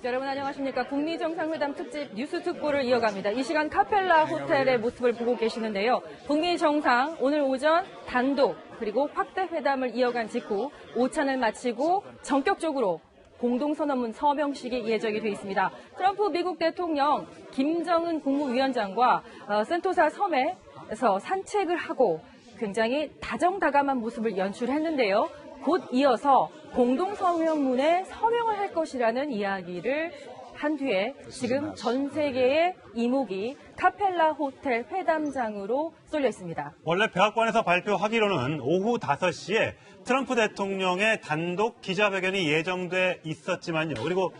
여러분 안녕하십니까. 북미 정상회담 특집 뉴스 특보를 이어갑니다. 이 시간 카펠라 호텔의 모습을 보고 계시는데요. 북미 정상 오늘 오전 단독 그리고 확대 회담을 이어간 직후 오찬을 마치고 전격적으로 공동선언문 서명식이 예정이 돼 있습니다. 트럼프 미국 대통령, 김정은 국무위원장과 센토사 섬에서 산책을 하고 굉장히 다정다감한 모습을 연출했는데요. 곧 이어서 공동성명문에 서명을 할 것이라는 이야기를 한 뒤에 지금 전 세계의 이목이 카펠라 호텔 회담장으로 쏠려 있습니다. 원래 백악관에서 발표하기로는 오후 5시에 트럼프 대통령의 단독 기자회견이 예정돼 있었지만요. 그리고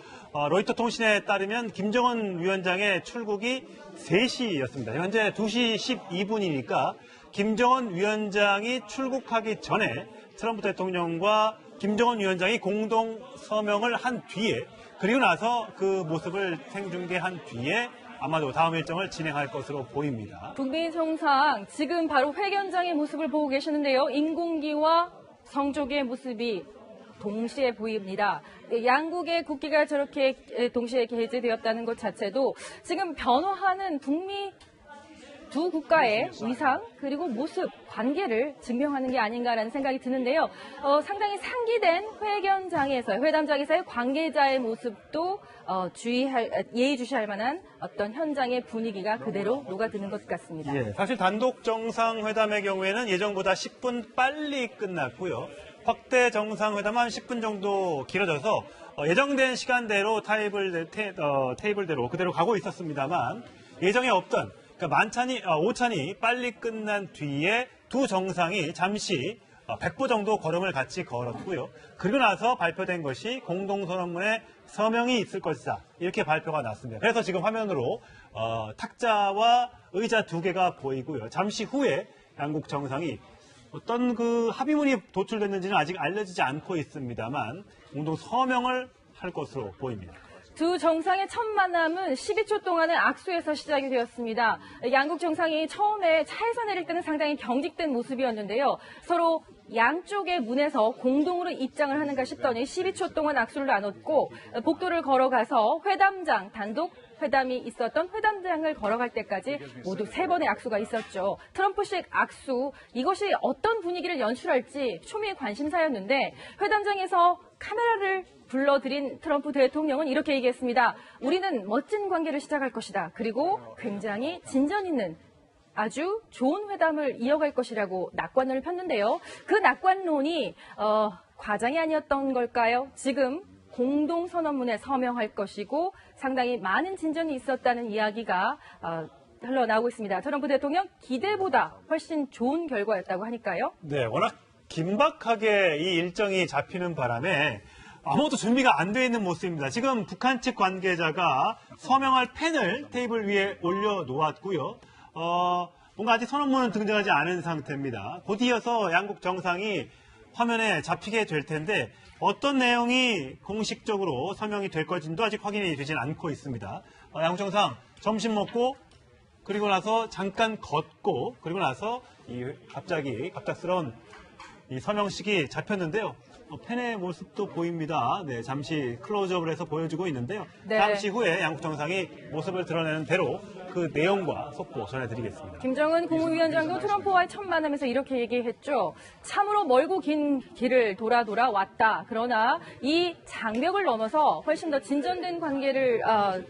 로이터 통신에 따르면 김정은 위원장의 출국이 3시였습니다. 현재 2시 12분이니까 김정은 위원장이 출국하기 전에 트럼프 대통령과 김정은 위원장이 공동 서명을 한 뒤에 그리고 나서 그 모습을 생중계한 뒤에 아마도 다음 일정을 진행할 것으로 보입니다. 북미 정상 지금 바로 회견장의 모습을 보고 계시는데요. 인공기와 성조기의 모습이 동시에 보입니다. 양국의 국기가 저렇게 동시에 게재되었다는 것 자체도 지금 변화하는 북미 두 국가의 위상 그리고 모습, 관계를 증명하는 게 아닌가라는 생각이 드는데요. 상당히 상기된 회담장에서의 관계자의 모습도 예의주시할 만한 어떤 현장의 분위기가 그대로 녹아드는 것 같습니다. 예, 사실 단독 정상회담의 경우에는 예정보다 10분 빨리 끝났고요. 확대 정상회담은 10분 정도 길어져서 예정된 시간대로 테이블대로 그대로 가고 있었습니다만 예정에 없던 오찬이 빨리 끝난 뒤에 두 정상이 잠시 100보 정도 걸음을 같이 걸었고요. 그리고 나서 발표된 것이 공동선언문에 서명이 있을 것이다. 이렇게 발표가 났습니다. 그래서 지금 화면으로 탁자와 의자 2개가 보이고요. 잠시 후에 양국 정상이 어떤 그 합의문이 도출됐는지는 아직 알려지지 않고 있습니다만 공동 서명을 할 것으로 보입니다. 두 정상의 첫 만남은 12초 동안의 악수에서 시작이 되었습니다. 양국 정상이 처음에 차에서 내릴 때는 상당히 경직된 모습이었는데요. 서로 양쪽의 문에서 공동으로 입장을 하는가 싶더니 12초 동안 악수를 나눴고 복도를 걸어가서 단독 회담이 있었던 회담장을 걸어갈 때까지 모두 3번의 악수가 있었죠. 트럼프식 악수, 이것이 어떤 분위기를 연출할지 초미의 관심사였는데 회담장에서 카메라를 불러들인 트럼프 대통령은 이렇게 얘기했습니다. 우리는 멋진 관계를 시작할 것이다. 그리고 굉장히 진전 있는 아주 좋은 회담을 이어갈 것이라고 낙관을 폈는데요. 그 낙관론이 과장이 아니었던 걸까요? 지금 공동선언문에 서명할 것이고 상당히 많은 진전이 있었다는 이야기가 흘러나오고 있습니다. 트럼프 대통령 기대보다 훨씬 좋은 결과였다고 하니까요. 네, 워낙 긴박하게 이 일정이 잡히는 바람에 아무것도 준비가 안 돼 있는 모습입니다. 지금 북한 측 관계자가 서명할 펜을 테이블 위에 올려놓았고요. 뭔가 아직 선언문은 등장하지 않은 상태입니다. 곧 이어서 양국 정상이 화면에 잡히게 될 텐데 어떤 내용이 공식적으로 서명이 될 것인지도 아직 확인이 되진 않고 있습니다. 양국 정상 점심 먹고 그리고 나서 잠깐 걷고 그리고 나서 갑작스러운 이 서명식이 잡혔는데요. 펜의 모습도 보입니다. 네, 잠시 클로즈업을 해서 보여주고 있는데요. 네. 잠시 후에 양국 정상이 모습을 드러내는 대로 그 내용과 속보 전해드리겠습니다. 김정은 국무위원장도 트럼프와의 첫 만남에서 이렇게 얘기했죠. 참으로 멀고 긴 길을 돌아 왔다. 그러나 이 장벽을 넘어서 훨씬 더 진전된 관계를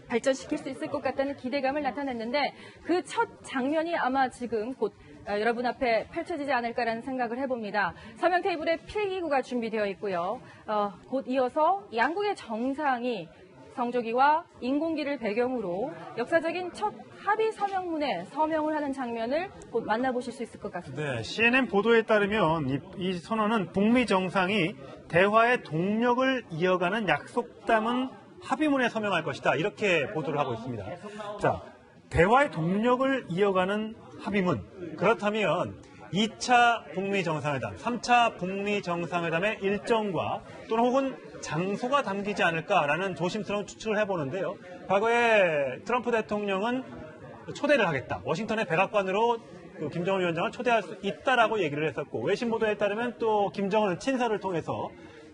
발전시킬 수 있을 것 같다는 기대감을 나타냈는데 그 첫 장면이 아마 지금 곧 여러분 앞에 펼쳐지지 않을까라는 생각을 해봅니다. 서명 테이블에 필기구가 준비되어 있고요. 곧 이어서 양국의 정상이 성조기와 인공기를 배경으로 역사적인 첫 합의 서명문에 서명을 하는 장면을 곧 만나보실 수 있을 것 같습니다. 네, CNN 보도에 따르면 이 선언은 북미 정상이 대화의 동력을 이어가는 약속 담은 합의문에 서명할 것이다. 이렇게 보도를 하고 있습니다. 자, 대화의 동력을 이어가는 합의문. 그렇다면 2차 북미 정상회담, 3차 북미 정상회담의 일정과 또는 혹은 장소가 담기지 않을까라는 조심스러운 추측을 해보는데요. 과거에 트럼프 대통령은 초대를 하겠다. 워싱턴의 백악관으로 김정은 위원장을 초대할 수 있다라고 얘기를 했었고 외신 보도에 따르면 또 김정은 친서를 통해서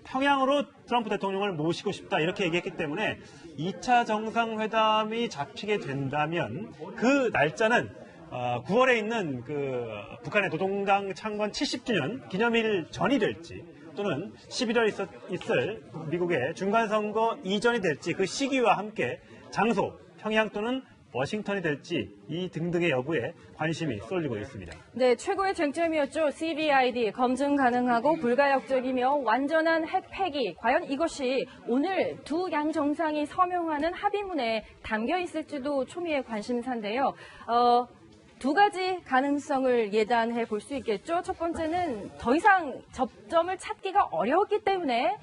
평양으로 트럼프 대통령을 모시고 싶다 이렇게 얘기했기 때문에 2차 정상회담이 잡히게 된다면 그 날짜는 9월에 있는 그 북한의 노동당 창건 70주년 기념일 전이 될지 또는 11월에 있을 미국의 중간선거 이전이 될지 그 시기와 함께 장소, 평양 또는 워싱턴이 될지 이 등등의 여부에 관심이 쏠리고 있습니다. 네, 최고의 쟁점이었죠. CVID, 검증 가능하고 불가역적이며 완전한 핵 폐기. 과연 이것이 오늘 두 양 정상이 서명하는 합의문에 담겨 있을지도 초미의 관심사인데요. 두 가지 가능성을 예단해 볼 수 있겠죠. 첫 번째는 더 이상 접점을 찾기가 어려웠기 때문에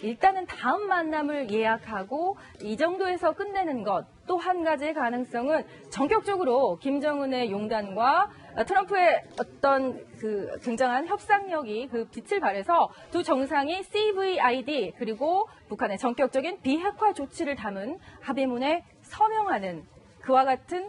일단은 다음 만남을 예약하고 이 정도에서 끝내는 것. 또 한 가지의 가능성은 전격적으로 김정은의 용단과 트럼프의 어떤 그 굉장한 협상력이 그 빛을 발해서 두 정상이 CVID 그리고 북한의 전격적인 비핵화 조치를 담은 합의문에 서명하는 그와 같은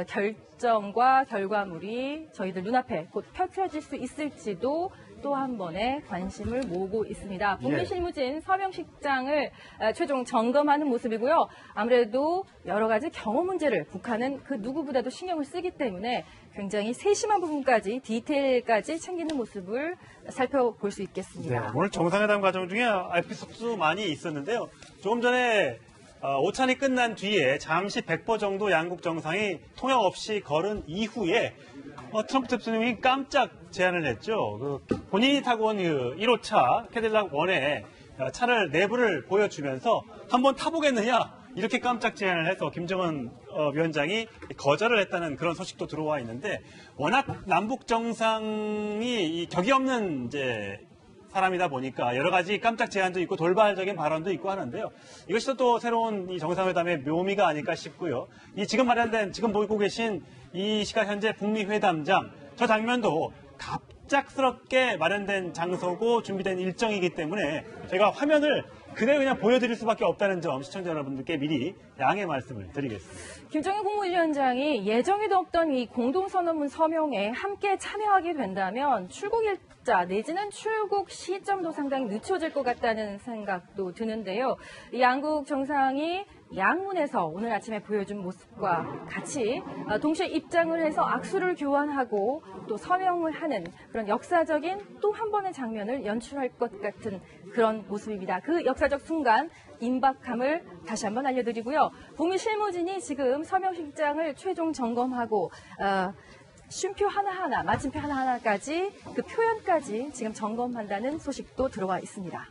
결정과 결과물이 저희들 눈앞에 곧 펼쳐질 수 있을지도 또 한 번의 관심을 모으고 있습니다. 북미 실무진 서명식장을 최종 점검하는 모습이고요. 아무래도 여러 가지 경호 문제를 북한은 그 누구보다도 신경을 쓰기 때문에 굉장히 세심한 부분까지 디테일까지 챙기는 모습을 살펴볼 수 있겠습니다. 네, 오늘 정상회담 과정 중에 에피소드 많이 있었는데요. 조금 전에 오찬이 끝난 뒤에 잠시 100보 정도 양국 정상이 통역 없이 걸은 이후에 트럼프 대통령이 깜짝 제안을 했죠. 본인이 타고 온 1호차 캐딜락 1의 차를 내부를 보여주면서 한번 타보겠느냐 이렇게 깜짝 제안을 해서 김정은 위원장이 거절을 했다는 그런 소식도 들어와 있는데 워낙 남북 정상이 격이 없는 이제 사람이다 보니까 여러 가지 깜짝 제안도 있고 돌발적인 발언도 있고 하는데요. 이것이 또 새로운 이 정상회담의 묘미가 아닐까 싶고요. 이 지금 마련된 지금 보고 계신 이 시각 현재 북미 회담장 저 장면도 갑작스럽게 마련된 장소고 준비된 일정이기 때문에 저희가 화면을 그대로 그냥 보여드릴 수밖에 없다는 점 시청자 여러분들께 미리 양해 말씀을 드리겠습니다. 김정일 국무위원장이 예정에도 없던 이 공동선언문 서명에 함께 참여하게 된다면 출국 일자 내지는 출국 시점도 상당히 늦춰질 것 같다는 생각도 드는데요. 이 양국 정상이 양문에서 오늘 아침에 보여준 모습과 같이 동시에 입장을 해서 악수를 교환하고 또 서명을 하는 그런 역사적인 또 한 번의 장면을 연출할 것 같은 그런 모습입니다. 그 역사적 순간 임박함을 다시 한번 알려드리고요. 북미 실무진이 지금 서명식장을 최종 점검하고 쉼표 하나하나, 마침표 하나하나까지 그 표현까지 지금 점검한다는 소식도 들어와 있습니다.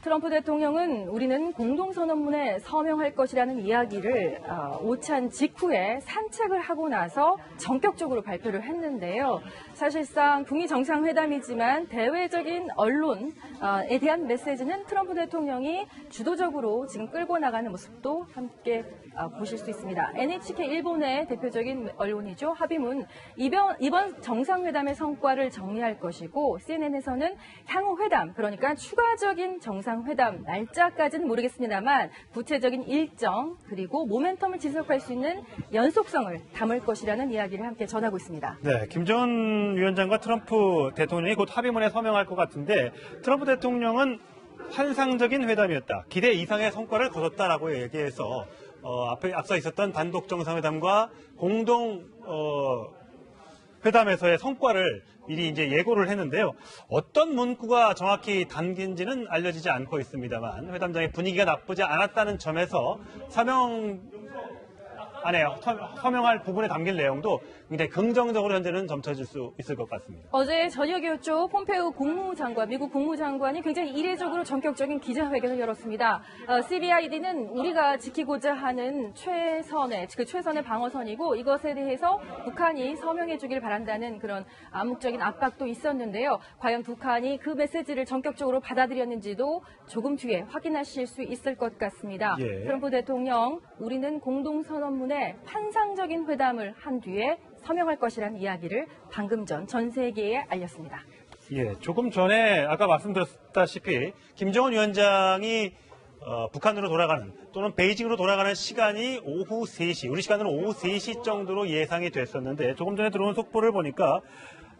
트럼프 대통령은 우리는 공동선언문에 서명할 것이라는 이야기를 오찬 직후에 산책을 하고 나서 전격적으로 발표를 했는데요. 사실상 북미 정상회담이지만 대외적인 언론에 대한 메시지는 트럼프 대통령이 주도적으로 지금 끌고 나가는 모습도 함께 보실 수 있습니다. NHK 일본의 대표적인 언론이죠. 합의문 이번 정상회담의 성과를 정리할 것이고 CNN에서는 향후 회담 그러니까 추가적인 정상회담 날짜까지는 모르겠습니다만 구체적인 일정 그리고 모멘텀을 지속할 수 있는 연속성을 담을 것이라는 이야기를 함께 전하고 있습니다. 네, 김정은 위원장과 트럼프 대통령이 곧 합의문에 서명할 것 같은데 트럼프 대통령은 환상적인 회담이었다. 기대 이상의 성과를 거뒀다라고 얘기해서 앞서 있었던 단독 정상회담과 공동 회담에서의 성과를 미리 이제 예고를 했는데요. 어떤 문구가 정확히 담긴지는 알려지지 않고 있습니다만 회담장의 분위기가 나쁘지 않았다는 점에서 서명할 부분에 담긴 내용도 굉장히 긍정적으로 현재는 점쳐질 수 있을 것 같습니다. 어제 저녁이었죠. 폼페이오 국무장관, 미국 국무장관이 굉장히 이례적으로 전격적인 기자회견을 열었습니다. CVID는 우리가 지키고자 하는 최선의 방어선이고 이것에 대해서 북한이 서명해 주길 바란다는 그런 암묵적인 압박도 있었는데요. 과연 북한이 그 메시지를 전격적으로 받아들였는지도 조금 뒤에 확인하실 수 있을 것 같습니다. 예. 트럼프 대통령, 우리는 공동선언문에 환상적인 회담을 한 뒤에 서명할 것이라는 이야기를 방금 전 세계에 알렸습니다. 예, 조금 전에 아까 말씀드렸다시피 김정은 위원장이 북한으로 돌아가는 또는 베이징으로 돌아가는 시간이 오후 3시, 우리 시간으로 오후 3시 정도로 예상이 됐었는데 조금 전에 들어온 속보를 보니까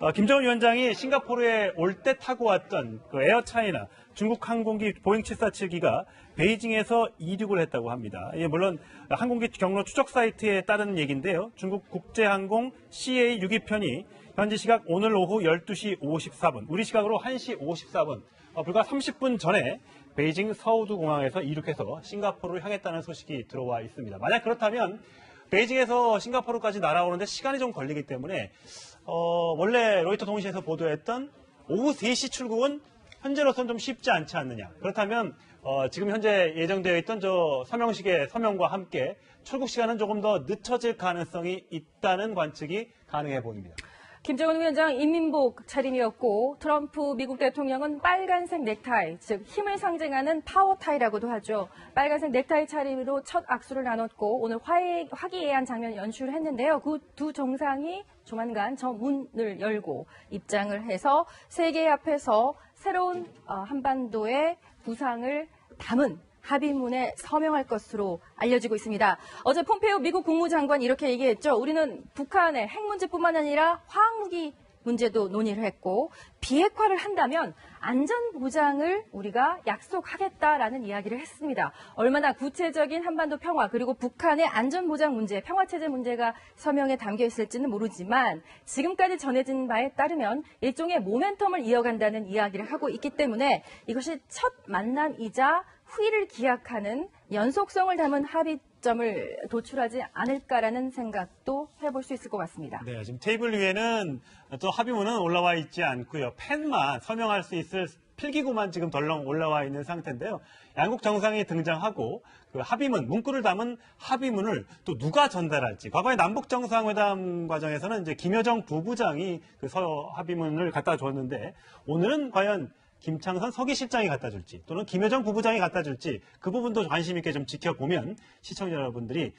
김정은 위원장이 싱가포르에 올 때 타고 왔던 그 에어차이나 중국 항공기 보잉 747기가 베이징에서 이륙을 했다고 합니다. 예, 물론 항공기 경로 추적 사이트에 따른 얘기인데요. 중국 국제항공 CA62편이 현지 시각 오늘 오후 12시 54분, 우리 시각으로 1시 54분, 불과 30분 전에 베이징 서우두 공항에서 이륙해서 싱가포르를 향했다는 소식이 들어와 있습니다. 만약 그렇다면 베이징에서 싱가포르까지 날아오는데 시간이 좀 걸리기 때문에 원래 로이터 통신에서 보도했던 오후 3시 출국은 현재로서는 좀 쉽지 않지 않느냐. 그렇다면 지금 현재 예정되어 있던 저 서명식의 서명과 함께 출국 시간은 조금 더 늦춰질 가능성이 있다는 관측이 가능해 보입니다. 김정은 위원장 인민복 차림이었고 트럼프 미국 대통령은 빨간색 넥타이, 즉 힘을 상징하는 파워타이라고도 하죠. 빨간색 넥타이 차림으로 첫 악수를 나눴고 오늘 화기애애한 장면을 연출했는데요. 그 두 정상이 조만간 저 문을 열고 입장을 해서 세계 앞에서 새로운 한반도의 구상을 담은 합의문에 서명할 것으로 알려지고 있습니다. 어제 폼페이오 미국 국무장관이 이렇게 얘기했죠. 우리는 북한의 핵 문제뿐만 아니라 화학무기 문제도 논의를 했고 비핵화를 한다면 안전보장을 우리가 약속하겠다라는 이야기를 했습니다. 얼마나 구체적인 한반도 평화 그리고 북한의 안전보장 문제, 평화체제 문제가 서명에 담겨 있을지는 모르지만 지금까지 전해진 바에 따르면 일종의 모멘텀을 이어간다는 이야기를 하고 있기 때문에 이것이 첫 만남이자 후일을 기약하는 연속성을 담은 합의점을 도출하지 않을까라는 생각도 해볼 수 있을 것 같습니다. 네, 지금 테이블 위에는 또 합의문은 올라와 있지 않고요. 펜만 서명할 수 있을 필기구만 지금 덜렁 올라와 있는 상태인데요. 양국 정상이 등장하고 그 합의문, 문구를 담은 합의문을 또 누가 전달할지. 과거에 남북 정상회담 과정에서는 이제 김여정 부부장이 그 합의문을 갖다 줬는데 오늘은 과연 김창선 서기실장이 갖다 줄지 또는 김여정 부부장이 갖다 줄지 그 부분도 관심 있게 좀 지켜보면 시청자 여러분들이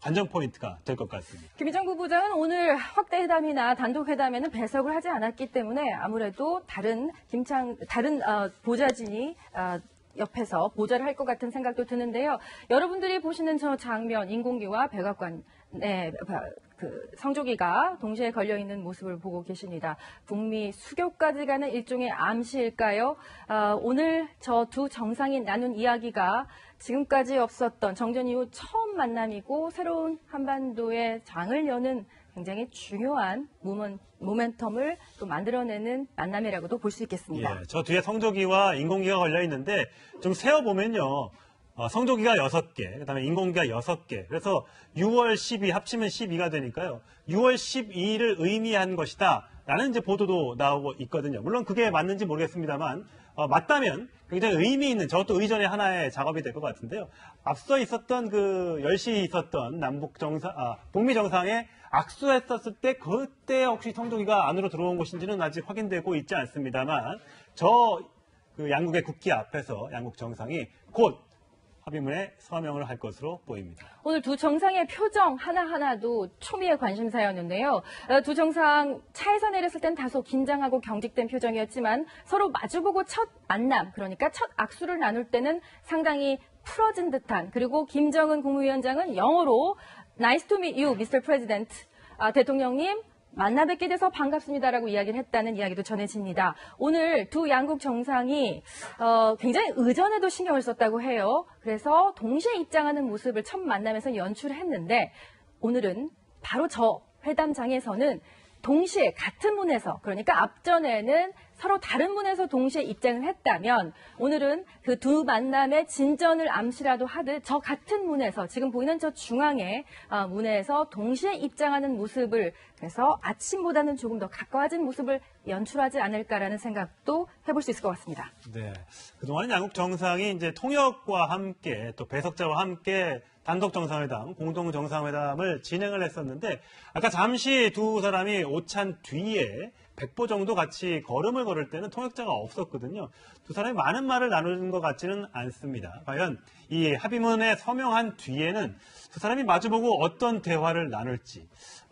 관전 포인트가 될 것 같습니다. 김여정 부부장은 오늘 확대회담이나 단독회담에는 배석을 하지 않았기 때문에 아무래도 다른 보좌진이 옆에서 보좌를 할 것 같은 생각도 드는데요. 여러분들이 보시는 저 장면, 인공기와 백악관, 그 성조기가 동시에 걸려있는 모습을 보고 계십니다. 북미 수교까지 가는 일종의 암시일까요? 오늘 저 두 정상이 나눈 이야기가 지금까지 없었던 정전 이후 처음 만남이고 새로운 한반도의 장을 여는 굉장히 중요한 모멘텀을 또 만들어내는 만남이라고도 볼 수 있겠습니다. 예, 저 뒤에 성조기와 인공기가 걸려 있는데 좀 세어보면요. 성조기가 6개, 그다음에 인공기가 6개. 그래서 6월 12 합치면 12가 되니까요. 6월 12일을 의미한 것이다. 라는 이제 보도도 나오고 있거든요. 물론 그게 맞는지 모르겠습니다만 맞다면 굉장히 의미 있는 저것도 의전의 하나의 작업이 될 것 같은데요. 앞서 있었던 그 10시 있었던 북미 정상에 악수했었을 때 그때 혹시 성조기가 안으로 들어온 것인지는 아직 확인되고 있지 않습니다만 그 양국의 국기 앞에서 양국 정상이 곧 합의문에 서명을 할 것으로 보입니다. 오늘 두 정상의 표정 하나하나도 초미의 관심사였는데요. 두 정상 차에서 내렸을 땐 다소 긴장하고 경직된 표정이었지만 서로 마주보고 첫 만남, 그러니까 첫 악수를 나눌 때는 상당히 풀어진 듯한, 그리고 김정은 국무위원장은 영어로 Nice to meet you, Mr. President. 대통령님, 만나 뵙게 돼서 반갑습니다라고 이야기를 했다는 이야기도 전해집니다. 오늘 두 양국 정상이 굉장히 의전에도 신경을 썼다고 해요. 그래서 동시에 입장하는 모습을 첫 만남에서 연출했는데 오늘은 바로 저 회담장에서는 동시에 같은 문에서, 그러니까 앞전에는 서로 다른 문에서 동시에 입장을 했다면 오늘은 그 두 만남의 진전을 암시라도 하듯 저 같은 문에서, 지금 보이는 저 중앙의 문에서 동시에 입장하는 모습을, 그래서 아침보다는 조금 더 가까워진 모습을 연출하지 않을까라는 생각도 해볼 수 있을 것 같습니다. 네, 그동안 양국 정상이 이제 통역과 함께 또 배석자와 함께 단독 정상회담, 공동 정상회담을 진행을 했었는데 아까 잠시 두 사람이 오찬 뒤에 100보 정도 같이 걸음을 걸을 때는 통역자가 없었거든요. 두 사람이 많은 말을 나누는 것 같지는 않습니다. 과연 이 합의문에 서명한 뒤에는 두 사람이 마주보고 어떤 대화를 나눌지,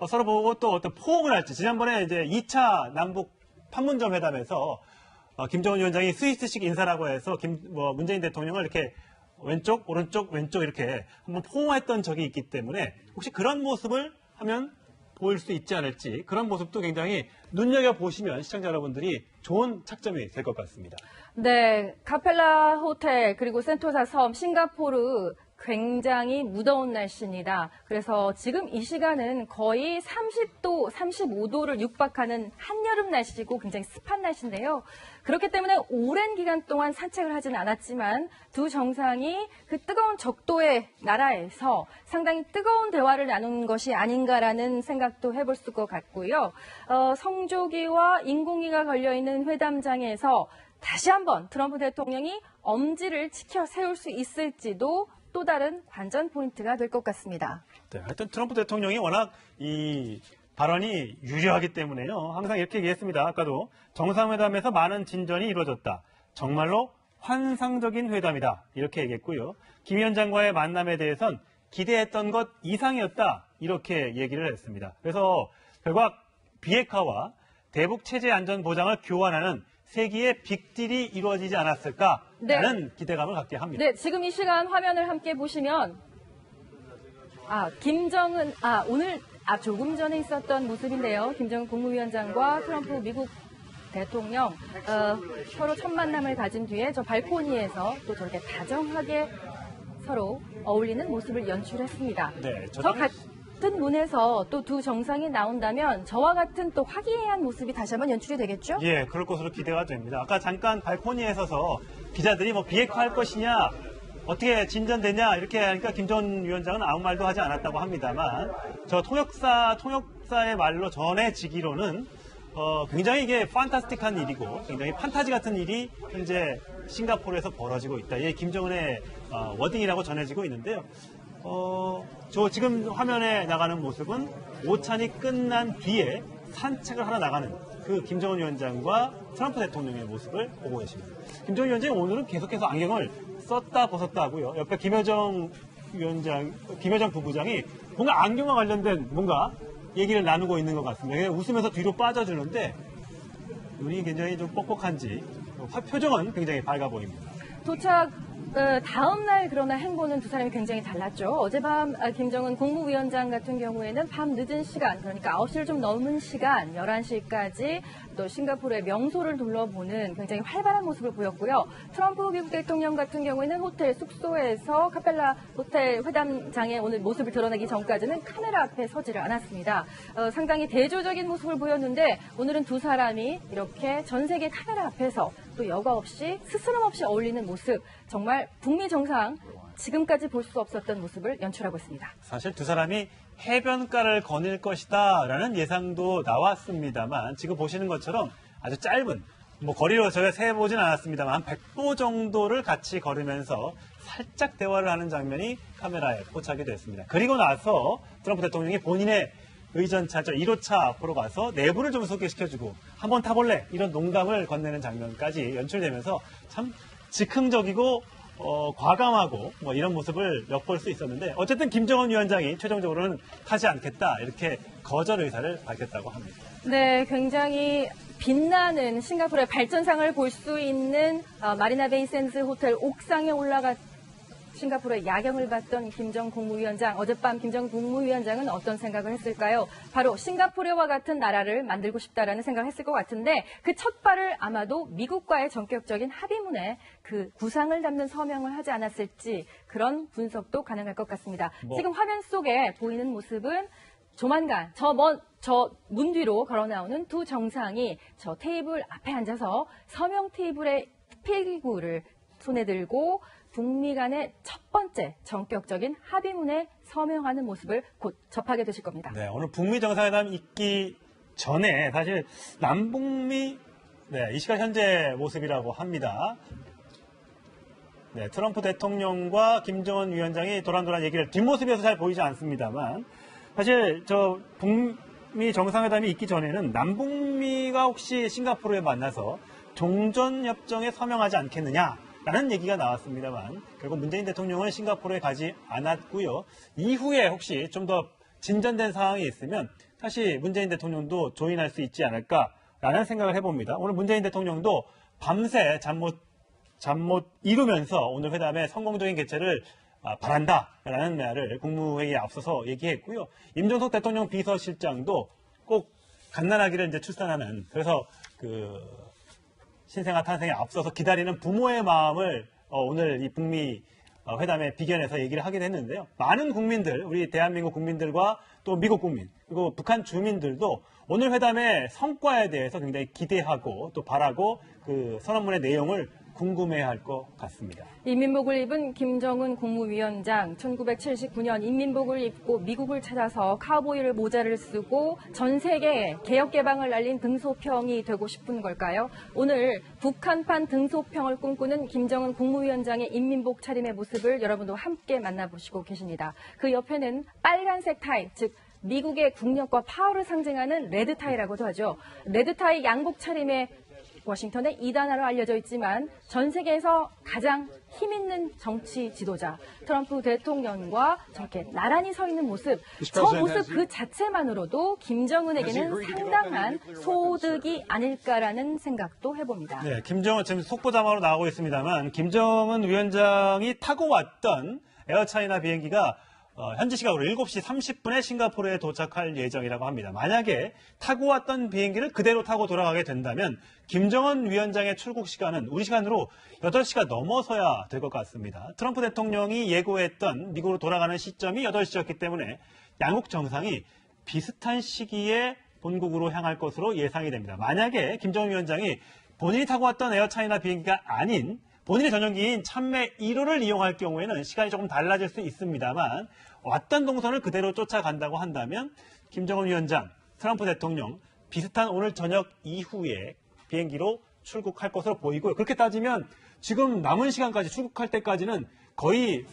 서로 보고 또 어떤 포옹을 할지. 지난번에 이제 2차 남북 판문점 회담에서 김정은 위원장이 스위스식 인사라고 해서 문재인 대통령을 이렇게 왼쪽, 오른쪽, 왼쪽 이렇게 한번 포옹했던 적이 있기 때문에 혹시 그런 모습을 하면 보일 수 있지 않을지 그런 모습도 굉장히 눈여겨보시면 시청자 여러분들이 좋은 착점이 될 것 같습니다. 네, 카펠라 호텔 그리고 센토사 섬 싱가포르 굉장히 무더운 날씨입니다. 그래서 지금 이 시간은 거의 30도, 35도를 육박하는 한여름 날씨고 굉장히 습한 날씨인데요. 그렇기 때문에 오랜 기간 동안 산책을 하진 않았지만 두 정상이 그 뜨거운 적도의 나라에서 상당히 뜨거운 대화를 나눈 것이 아닌가라는 생각도 해볼 수 있을 것 같고요. 성조기와 인공위가 걸려있는 회담장에서 다시 한번 트럼프 대통령이 엄지를 치켜 세울 수 있을지도 또 다른 관전 포인트가 될 것 같습니다. 네, 하여튼 트럼프 대통령이 워낙 이 발언이 유려하기 때문에요. 항상 이렇게 얘기했습니다. 아까도 정상회담에서 많은 진전이 이루어졌다. 정말로 환상적인 회담이다. 이렇게 얘기했고요. 김 위원장과의 만남에 대해선 기대했던 것 이상이었다. 이렇게 얘기를 했습니다. 그래서 결과 비핵화와 대북 체제 안전 보장을 교환하는 세기의 빅딜이 이루어지지 않았을까라는 기대감을 갖게 합니다. 네, 지금 이 시간 화면을 함께 보시면 김정은 조금 전에 있었던 모습인데요. 김정은 국무위원장과 트럼프 미국 대통령 서로 첫 만남을 가진 뒤에 저 발코니에서 또 저렇게 다정하게 서로 어울리는 모습을 연출했습니다. 네, 저 같은 문에서 또 두 정상이 나온다면 저와 같은 또 화기애애한 모습이 다시 한번 연출이 되겠죠? 예, 그럴 것으로 기대가 됩니다. 아까 잠깐 발코니에 서서 기자들이 뭐 비핵화할 것이냐, 어떻게 진전되냐 이렇게 하니까 김정은 위원장은 아무 말도 하지 않았다고 합니다만 저 통역사의 말로 전해지기로는 굉장히 이게 판타스틱한 일이고 굉장히 판타지 같은 일이 현재 싱가포르에서 벌어지고 있다. 이게 김정은의 워딩이라고 전해지고 있는데요. 저 지금 화면에 나가는 모습은 오찬이 끝난 뒤에 산책을 하러 나가는 그 김정은 위원장과 트럼프 대통령의 모습을 보고 계십니다. 김정은 위원장이 오늘은 계속해서 안경을 썼다 벗었다 하고요. 옆에 김여정 부부장이 뭔가 안경과 관련된 뭔가 얘기를 나누고 있는 것 같습니다. 웃으면서 뒤로 빠져주는데 눈이 굉장히 좀 뻑뻑한지 표정은 굉장히 밝아 보입니다. 도착 다음 날 그러나 행보는 두 사람이 굉장히 달랐죠. 어젯밤 김정은 국무위원장 같은 경우에는 밤 늦은 시간, 그러니까 9시를 좀 넘은 시간, 11시까지 또 싱가포르의 명소를 둘러보는 굉장히 활발한 모습을 보였고요. 트럼프 미국 대통령 같은 경우에는 호텔 숙소에서 카펠라 호텔 회담장에 오늘 모습을 드러내기 전까지는 카메라 앞에 서지를 않았습니다. 상당히 대조적인 모습을 보였는데 오늘은 두 사람이 이렇게 전 세계 카메라 앞에서 또 여과 없이 스스럼 없이 어울리는 모습, 정말 북미 정상 지금까지 볼 수 없었던 모습을 연출하고 있습니다. 사실 두 사람이 해변가를 거닐 것이다 라는 예상도 나왔습니다만 지금 보시는 것처럼 아주 짧은 거리로 저희가 세보진 않았습니다만 한 100보 정도를 같이 걸으면서 살짝 대화를 하는 장면이 카메라에 포착이 됐습니다. 그리고 나서 트럼프 대통령이 본인의 의전차 1호차 앞으로 가서 내부를 좀 소개시켜주고 한번 타볼래? 이런 농담을 건네는 장면까지 연출되면서 참 즉흥적이고 과감하고 이런 모습을 엿볼 수 있었는데 어쨌든 김정은 위원장이 최종적으로는 타지 않겠다 이렇게 거절 의사를 밝혔다고 합니다. 네, 굉장히 빛나는 싱가포르의 발전상을 볼 수 있는 마리나 베이 샌즈 호텔 옥상에 올라가 싱가포르의 야경을 봤던 김정은 국무위원장, 어젯밤 김정은 국무위원장은 어떤 생각을 했을까요? 바로 싱가포르와 같은 나라를 만들고 싶다라는 생각을 했을 것 같은데 그 첫 발을 아마도 미국과의 전격적인 합의문에 그 구상을 담는 서명을 하지 않았을지 그런 분석도 가능할 것 같습니다. 지금 화면 속에 보이는 모습은 조만간 저 문 뒤로 걸어 나오는 두 정상이 저 테이블 앞에 앉아서 서명 테이블의 필기구를 손에 들고 북미 간의 첫 번째 전격적인 합의문에 서명하는 모습을 곧 접하게 되실 겁니다. 네, 오늘 북미 정상회담 있기 전에 사실 남북미 이 시각 현재 모습이라고 합니다. 네, 트럼프 대통령과 김정은 위원장이 도란도란 얘기를 뒷모습에서 잘 보이지 않습니다만 사실 저 북미 정상회담이 있기 전에는 남북미가 혹시 싱가포르에 만나서 종전협정에 서명하지 않겠느냐라는 얘기가 나왔습니다만 결국 문재인 대통령은 싱가포르에 가지 않았고요. 이후에 혹시 좀 더 진전된 상황이 있으면 다시 문재인 대통령도 조인할 수 있지 않을까라는 생각을 해봅니다. 오늘 문재인 대통령도 밤새 잠 못 이루면서 오늘 회담의 성공적인 개최를 바란다라는 말을 국무회의에 앞서서 얘기했고요. 임종석 대통령 비서실장도 꼭 갓난아기를 이제 출산하는, 그래서 그 신생아 탄생에 앞서서 기다리는 부모의 마음을 오늘 이 북미 회담의 비견에서 얘기를 하긴 했는데요. 많은 국민들, 우리 대한민국 국민들과 또 미국 국민, 그리고 북한 주민들도 오늘 회담의 성과에 대해서 굉장히 기대하고 또 바라고 그 선언문의 내용을 궁금해할 것 같습니다. 인민복을 입은 김정은 국무위원장, 1979년 인민복을 입고 미국을 찾아서 카우보이를 모자를 쓰고 전 세계에 개혁 개방을 알린 등소평이 되고 싶은 걸까요? 오늘 북한판 등소평을 꿈꾸는 김정은 국무위원장의 인민복 차림의 모습을 여러분도 함께 만나보시고 계십니다. 그 옆에는 빨간색 타이, 즉 미국의 국력과 파워를 상징하는 레드타이라고도 하죠. 레드타이 양복 차림의 워싱턴의 이단아로 알려져 있지만 전 세계에서 가장 힘있는 정치 지도자 트럼프 대통령과 저렇게 나란히 서 있는 모습, 저 모습 그 자체만으로도 김정은에게는 상당한 소득이 아닐까라는 생각도 해봅니다. 네, 김정은 지금 속보자막으로 나오고 있습니다만 김정은 위원장이 타고 왔던 에어차이나 비행기가 현지 시각으로 7시 30분에 싱가포르에 도착할 예정이라고 합니다. 만약에 타고 왔던 비행기를 그대로 타고 돌아가게 된다면 김정은 위원장의 출국 시간은 우리 시간으로 8시가 넘어서야 될 것 같습니다. 트럼프 대통령이 예고했던 미국으로 돌아가는 시점이 8시였기 때문에 양국 정상이 비슷한 시기에 본국으로 향할 것으로 예상이 됩니다. 만약에 김정은 위원장이 본인이 타고 왔던 에어차이나 비행기가 아닌 본인의 전용기인 참매 1호를 이용할 경우에는 시간이 조금 달라질 수 있습니다만 왔던 동선을 그대로 쫓아간다고 한다면 김정은 위원장, 트럼프 대통령 비슷한 오늘 저녁 이후에 비행기로 출국할 것으로 보이고요. 그렇게 따지면 지금 남은 시간까지 출국할 때까지는 거의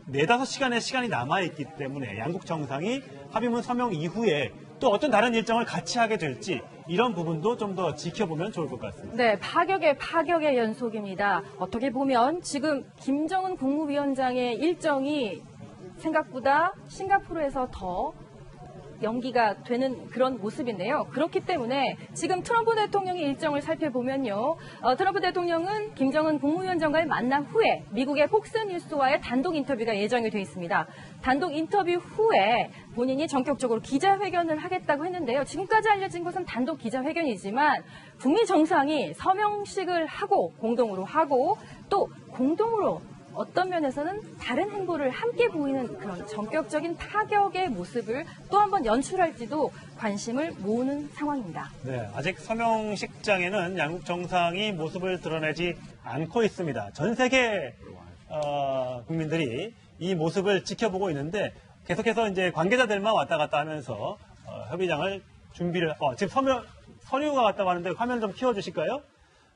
4-5시간의 시간이 남아있기 때문에 양국 정상이 합의문 서명 이후에 또 어떤 다른 일정을 같이 하게 될지 이런 부분도 좀 더 지켜보면 좋을 것 같습니다. 네, 파격의 연속입니다. 어떻게 보면 지금 김정은 국무위원장의 일정이 생각보다 싱가포르에서 더 연기가 되는 그런 모습인데요. 그렇기 때문에 지금 트럼프 대통령의 일정을 살펴보면요. 트럼프 대통령은 김정은 국무위원장과의 만남 후에 미국의 폭스뉴스와의 단독 인터뷰가 예정이 되어 있습니다. 단독 인터뷰 후에 본인이 전격적으로 기자회견을 하겠다고 했는데요. 지금까지 알려진 것은 단독 기자회견이지만 북미 정상이 서명식을 하고 공동으로 하고 또 공동으로 어떤 면에서는 다른 행보를 함께 보이는 그런 전격적인 타격의 모습을 또 한 번 연출할지도 관심을 모으는 상황입니다. 네, 아직 서명식장에는 양국 정상이 모습을 드러내지 않고 있습니다. 전 세계 국민들이 이 모습을 지켜보고 있는데 계속해서 이제 관계자들만 왔다 갔다 하면서 협의장을 준비를 지금 서류가 왔다고 하는데 화면 좀 키워주실까요?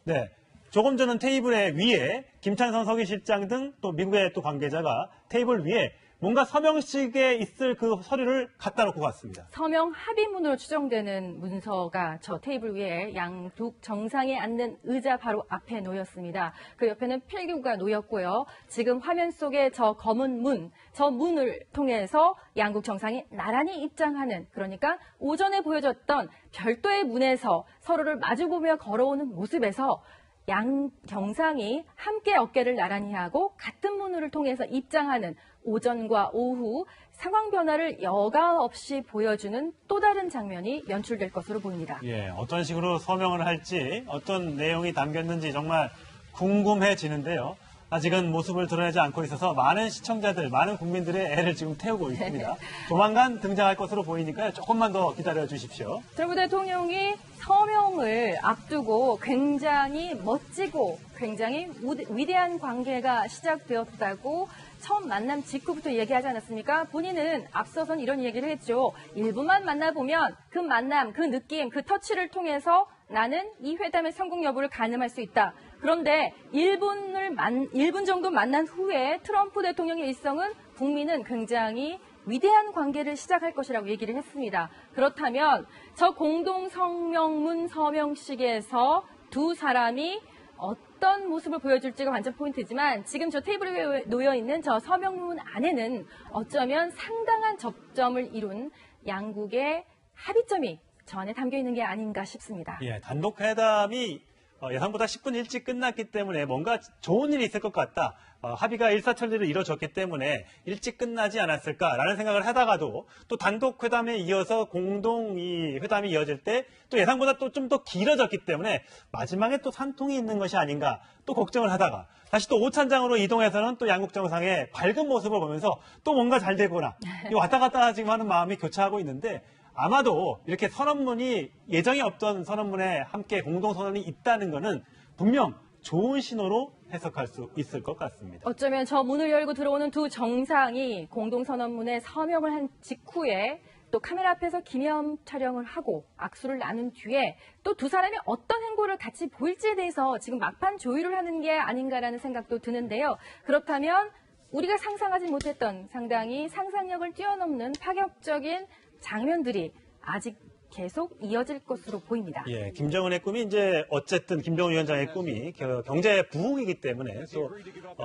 네. 조금 전은 테이블 위에 김찬선 서기실장 등 또 미국의 또 관계자가 테이블 위에 뭔가 서명식에 있을 그 서류를 갖다 놓고 갔습니다. 서명 합의문으로 추정되는 문서가 저 테이블 위에 양국 정상이 앉는 의자 바로 앞에 놓였습니다. 그 옆에는 필기구가 놓였고요. 지금 화면 속에 저 검은 문, 저 문을 통해서 양국 정상이 나란히 입장하는, 그러니까 오전에 보여줬던 별도의 문에서 서로를 마주보며 걸어오는 모습에서 양 정상이 함께 어깨를 나란히 하고 같은 문을 통해서 입장하는 오전과 오후 상황 변화를 여과 없이 보여주는 또 다른 장면이 연출될 것으로 보입니다. 예, 어떤 식으로 서명을 할지 어떤 내용이 담겼는지 정말 궁금해지는데요. 아직은 모습을 드러내지 않고 있어서 많은 시청자들, 많은 국민들의 애를 지금 태우고 있습니다. 조만간 등장할 것으로 보이니까요. 조금만 더 기다려 주십시오. 트럼프 대통령이 서명을 앞두고 굉장히 멋지고 굉장히 위대한 관계가 시작되었다고 처음 만남 직후부터 얘기하지 않았습니까? 본인은 앞서선 이런 얘기를 했죠. 1분만 만나보면 그 만남, 그 느낌, 그 터치를 통해서 나는 이 회담의 성공 여부를 가늠할 수 있다. 그런데 1분 정도 만난 후에 트럼프 대통령의 일성은 북미는 굉장히 위대한 관계를 시작할 것이라고 얘기를 했습니다. 그렇다면 저 공동 성명문 서명식에서 두 사람이 어떤 모습을 보여줄지가 관전 포인트지만 지금 저 테이블에 놓여있는 저 서명문 안에는 어쩌면 상당한 접점을 이룬 양국의 합의점이 저 안에 담겨 있는 게 아닌가 싶습니다. 예, 단독 회담이 예상보다 10분 일찍 끝났기 때문에 뭔가 좋은 일이 있을 것 같다. 합의가 일사천리로 이루어졌기 때문에 일찍 끝나지 않았을까라는 생각을 하다가도 또 단독 회담에 이어서 공동 이 회담이 이어질 때 또 예상보다 또 좀 더 길어졌기 때문에 마지막에 또 산통이 있는 것이 아닌가 또 걱정을 하다가 다시 또 오찬장으로 이동해서는 또 양국 정상의 밝은 모습을 보면서 또 뭔가 잘 되거나 왔다 갔다 지금 하는 마음이 교차하고 있는데 아마도 이렇게 선언문이 예정이 없던 선언문에 함께 공동선언이 있다는 것은 분명 좋은 신호로 해석할 수 있을 것 같습니다. 어쩌면 저 문을 열고 들어오는 두 정상이 공동선언문에 서명을 한 직후에 또 카메라 앞에서 기념 촬영을 하고 악수를 나눈 뒤에 또 두 사람이 어떤 행보를 같이 보일지에 대해서 지금 막판 조율을 하는 게 아닌가라는 생각도 드는데요. 그렇다면 우리가 상상하지 못했던 상당히 상상력을 뛰어넘는 파격적인 장면들이 아직 계속 이어질 것으로 보입니다. 예, 김정은의 꿈이 이제 어쨌든 김정은 위원장의 꿈이 경제 부흥이기 때문에 또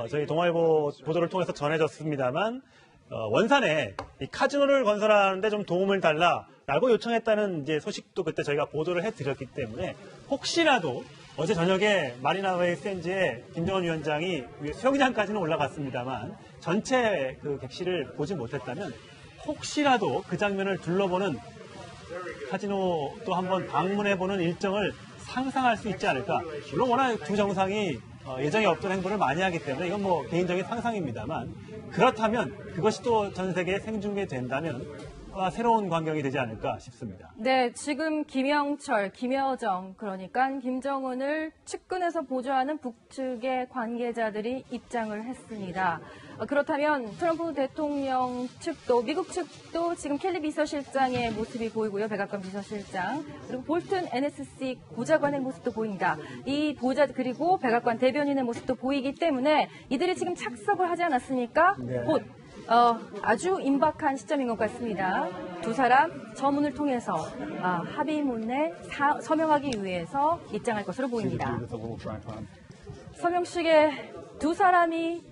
저희 동아일보 보도를 통해서 전해졌습니다만 원산에 이 카지노를 건설하는데 좀 도움을 달라라고 요청했다는 이제 소식도 그때 저희가 보도를 해드렸기 때문에 혹시라도 어제 저녁에 마리나 베이 샌즈에 김정은 위원장이 수영장까지는 올라갔습니다만 전체 그 객실을 보지 못했다면 혹시라도 그 장면을 둘러보는 카지노도 한번 방문해보는 일정을 상상할 수 있지 않을까. 물론 워낙 두 정상이 예정에 없던 행보를 많이 하기 때문에 이건 뭐 개인적인 상상입니다만 그렇다면 그것이 또 전 세계에 생중계된다면 새로운 광경이 되지 않을까 싶습니다. 네, 지금 김영철, 김여정, 그러니까 김정은을 측근에서 보조하는 북측의 관계자들이 입장을 했습니다. 그렇다면 트럼프 대통령 측도 미국 측도 지금 켈리 비서실장의 모습이 보이고요. 백악관 비서실장 그리고 볼튼 NSC 보좌관의 모습도 보입니다. 이 보좌 그리고 백악관 대변인의 모습도 보이기 때문에 이들이 지금 착석을 하지 않았습니까? 네. 곧 아주 임박한 시점인 것 같습니다. 두 사람 저 문을 통해서 합의문에 서명하기 위해서 입장할 것으로 보입니다. 서명식에 두 사람이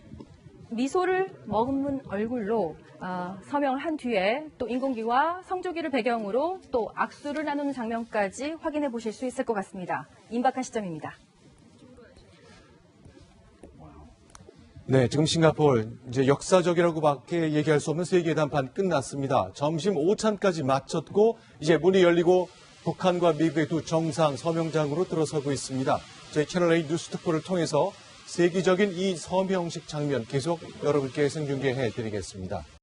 미소를 머금는 얼굴로 서명을 한 뒤에 또 인공기와 성조기를 배경으로 또 악수를 나누는 장면까지 확인해 보실 수 있을 것 같습니다. 임박한 시점입니다. 네, 지금 싱가포르 이제 역사적이라고밖에 얘기할 수 없는 세계회담판 끝났습니다. 점심 오찬까지 마쳤고 이제 문이 열리고 북한과 미국의 두 정상 서명장으로 들어서고 있습니다. 저희 채널A 뉴스특보를 통해서 세계적인 이 서명식 장면 계속 여러분께 생중계해 드리겠습니다.